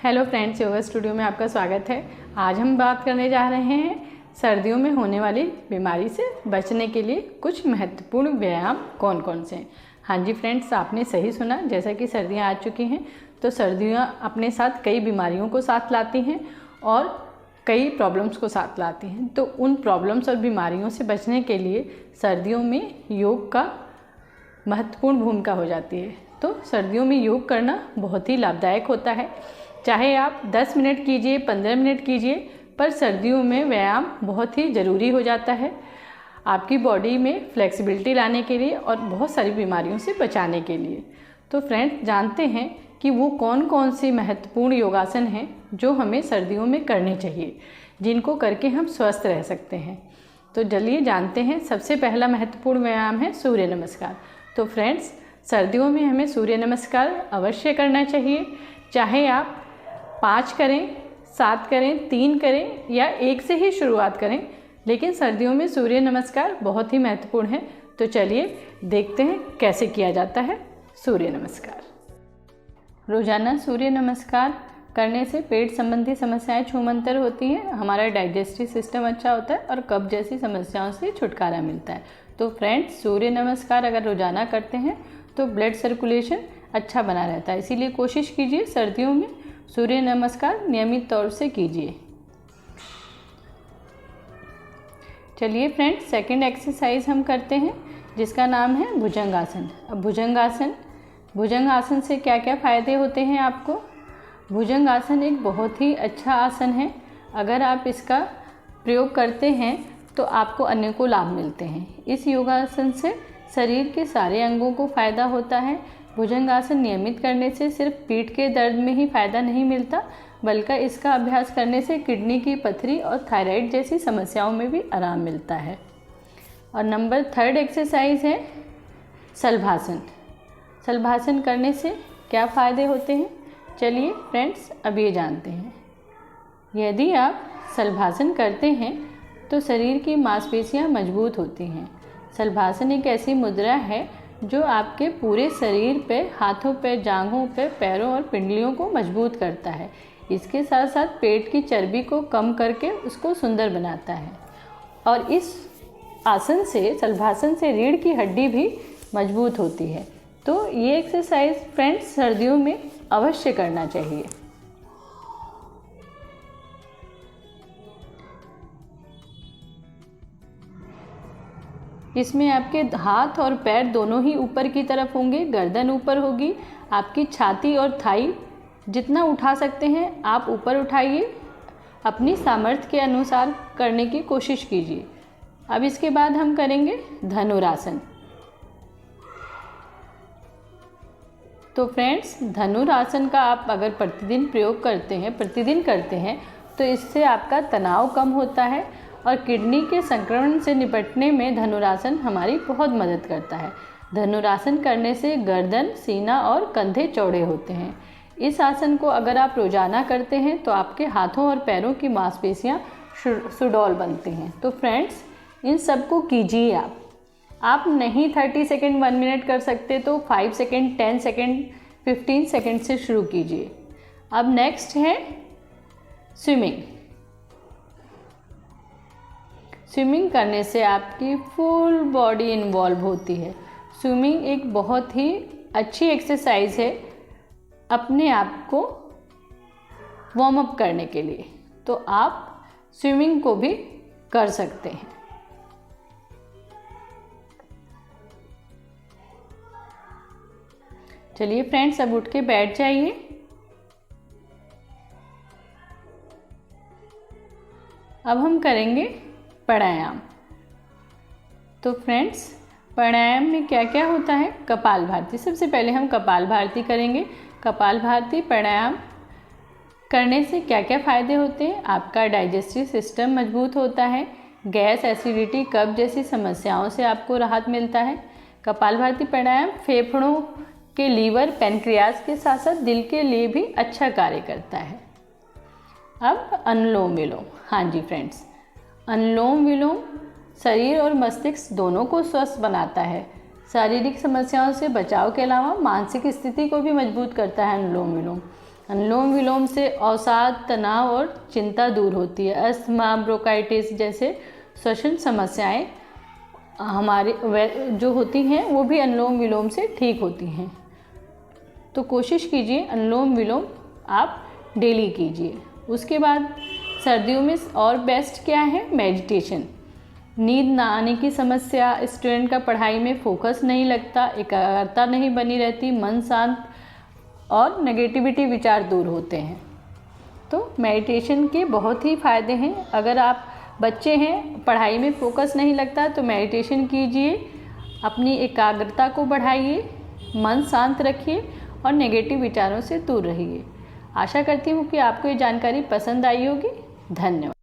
Hello friends, yoga studio में आपका स्वागत है। आज हम बात करने जा रहे हैं सर्दियों में होने वाली बीमारी से बचने के लिए कुछ महत्वपूर्ण व्यायाम कौन कौन से हैं। हाँ जी फ्रेंड्स, आपने सही सुना। जैसा कि सर्दियां आ चुकी हैं तो सर्दियां अपने साथ कई बीमारियों को साथ लाती हैं और कई प्रॉब्लम्स को साथ लाती हैं। तो उन प्रॉब्लम्स और बीमारियों से बचने के लिए सर्दियों में योग का महत्वपूर्ण भूमिका हो जाती है। तो सर्दियों में योग करना बहुत ही लाभदायक होता है। चाहे आप 10 मिनट कीजिए, 15 मिनट कीजिए, पर सर्दियों में व्यायाम बहुत ही ज़रूरी हो जाता है आपकी बॉडी में फ्लेक्सिबिलिटी लाने के लिए और बहुत सारी बीमारियों से बचाने के लिए। तो फ्रेंड्स, जानते हैं कि वो कौन कौन से महत्वपूर्ण योगासन हैं जो हमें सर्दियों में करने चाहिए, जिनको करके हम स्वस्थ रह सकते हैं। तो चलिए जानते हैं। सबसे पहला महत्वपूर्ण व्यायाम है सूर्य नमस्कार। तो फ्रेंड्स, सर्दियों में हमें सूर्य नमस्कार अवश्य करना चाहिए। चाहे आप 5 करें, 7 करें, 3 करें या 1 से ही शुरुआत करें, लेकिन सर्दियों में सूर्य नमस्कार बहुत ही महत्वपूर्ण है। तो चलिए देखते हैं कैसे किया जाता है सूर्य नमस्कार। रोजाना सूर्य नमस्कार करने से पेट संबंधी समस्याएं छूमंतर होती हैं, हमारा डाइजेस्टिव सिस्टम अच्छा होता है और कब्ज जैसी समस्याओं से छुटकारा मिलता है। तो फ्रेंड्स, सूर्य नमस्कार अगर रोजाना करते हैं तो ब्लड सर्कुलेशन अच्छा बना रहता है। इसीलिए कोशिश कीजिए सर्दियों में सूर्य नमस्कार नियमित तौर से कीजिए। चलिए फ्रेंड्स, सेकंड एक्सरसाइज हम करते हैं जिसका नाम है भुजंगासन। अब भुजंगासन से क्या क्या फ़ायदे होते हैं आपको। भुजंगासन एक बहुत ही अच्छा आसन है। अगर आप इसका प्रयोग करते हैं तो आपको अनेकों लाभ मिलते हैं। इस योगासन से शरीर के सारे अंगों को फ़ायदा होता है। भुजंगासन नियमित करने से सिर्फ पीठ के दर्द में ही फ़ायदा नहीं मिलता, बल्कि इसका अभ्यास करने से किडनी की पथरी और थायराइड जैसी समस्याओं में भी आराम मिलता है। और नंबर 3 एक्सरसाइज है शलभासन। शलभासन करने से क्या फ़ायदे होते हैं, चलिए फ्रेंड्स अब ये जानते हैं। यदि आप शलभासन करते हैं तो शरीर की मांसपेशियां मजबूत होती हैं। शलभासन एक ऐसी मुद्रा है जो आपके पूरे शरीर पे, हाथों पे, जांघों पे, पैरों और पिंडलियों को मजबूत करता है। इसके साथ साथ पेट की चर्बी को कम करके उसको सुंदर बनाता है। और इस आसन से, शलभासन से रीढ़ की हड्डी भी मजबूत होती है। तो ये एक्सरसाइज फ्रेंड्स सर्दियों में अवश्य करना चाहिए। इसमें आपके हाथ और पैर दोनों ही ऊपर की तरफ होंगे, गर्दन ऊपर होगी, आपकी छाती और थाई जितना उठा सकते हैं आप ऊपर उठाइए। अपनी सामर्थ्य के अनुसार करने की कोशिश कीजिए। अब इसके बाद हम करेंगे धनुरासन। तो फ्रेंड्स, धनुरासन का आप अगर प्रतिदिन करते हैं तो इससे आपका तनाव कम होता है और किडनी के संक्रमण से निपटने में धनुरासन हमारी बहुत मदद करता है। धनुरासन करने से गर्दन, सीना और कंधे चौड़े होते हैं। इस आसन को अगर आप रोजाना करते हैं तो आपके हाथों और पैरों की मांसपेशियां सुडौल बनती हैं। तो फ्रेंड्स, इन सब को कीजिए। आप नहीं 30 सेकेंड 1 मिनट कर सकते तो 5 सेकेंड, 10 सेकेंड, 15 सेकेंड से शुरू कीजिए। अब नेक्स्ट है स्विमिंग। स्विमिंग करने से आपकी फुल बॉडी इन्वॉल्व होती है। स्विमिंग एक बहुत ही अच्छी एक्सरसाइज है अपने आप को वार्म अप करने के लिए। तो आप स्विमिंग को भी कर सकते हैं। चलिए फ्रेंड्स, अब उठ के बैठ जाइए। अब हम करेंगे प्राणायाम। तो फ्रेंड्स, प्राणायाम में क्या क्या होता है। कपालभाति। सबसे पहले हम कपालभाति करेंगे। कपालभाति प्राणायाम करने से क्या क्या फ़ायदे होते हैं। आपका डाइजेस्टिव सिस्टम मजबूत होता है। गैस, एसिडिटी, कब्ज जैसी समस्याओं से आपको राहत मिलता है। कपालभाति प्राणायाम फेफड़ों के, लीवर, पैनक्रियाज के साथ साथ दिल के लिए भी अच्छा कार्य करता है। अब अनुलोम विलोम। हाँ जी फ्रेंड्स, अनुलोम विलोम शरीर और मस्तिष्क दोनों को स्वस्थ बनाता है। शारीरिक समस्याओं से बचाव के अलावा मानसिक स्थिति को भी मजबूत करता है अनुलोम विलोम। अनुलोम विलोम से अवसाद, तनाव और चिंता दूर होती है। अस्थमा, ब्रोंकाइटिस जैसे श्वसन समस्याएं हमारे जो होती हैं वो भी अनुलोम विलोम से ठीक होती हैं। तो कोशिश कीजिए अनुलोम विलोम आप डेली कीजिए। उसके बाद सर्दियों में और बेस्ट क्या है, मेडिटेशन। नींद ना आने की समस्या, स्टूडेंट का पढ़ाई में फोकस नहीं लगता, एकाग्रता नहीं बनी रहती, मन शांत और नेगेटिविटी विचार दूर होते हैं। तो मेडिटेशन के बहुत ही फ़ायदे हैं। अगर आप बच्चे हैं, पढ़ाई में फोकस नहीं लगता तो मेडिटेशन कीजिए, अपनी एकाग्रता को बढ़ाइए, मन शांत रखिए और नेगेटिव विचारों से दूर रहिए। आशा करती हूँ कि आपको ये जानकारी पसंद आई होगी। धन्यवाद।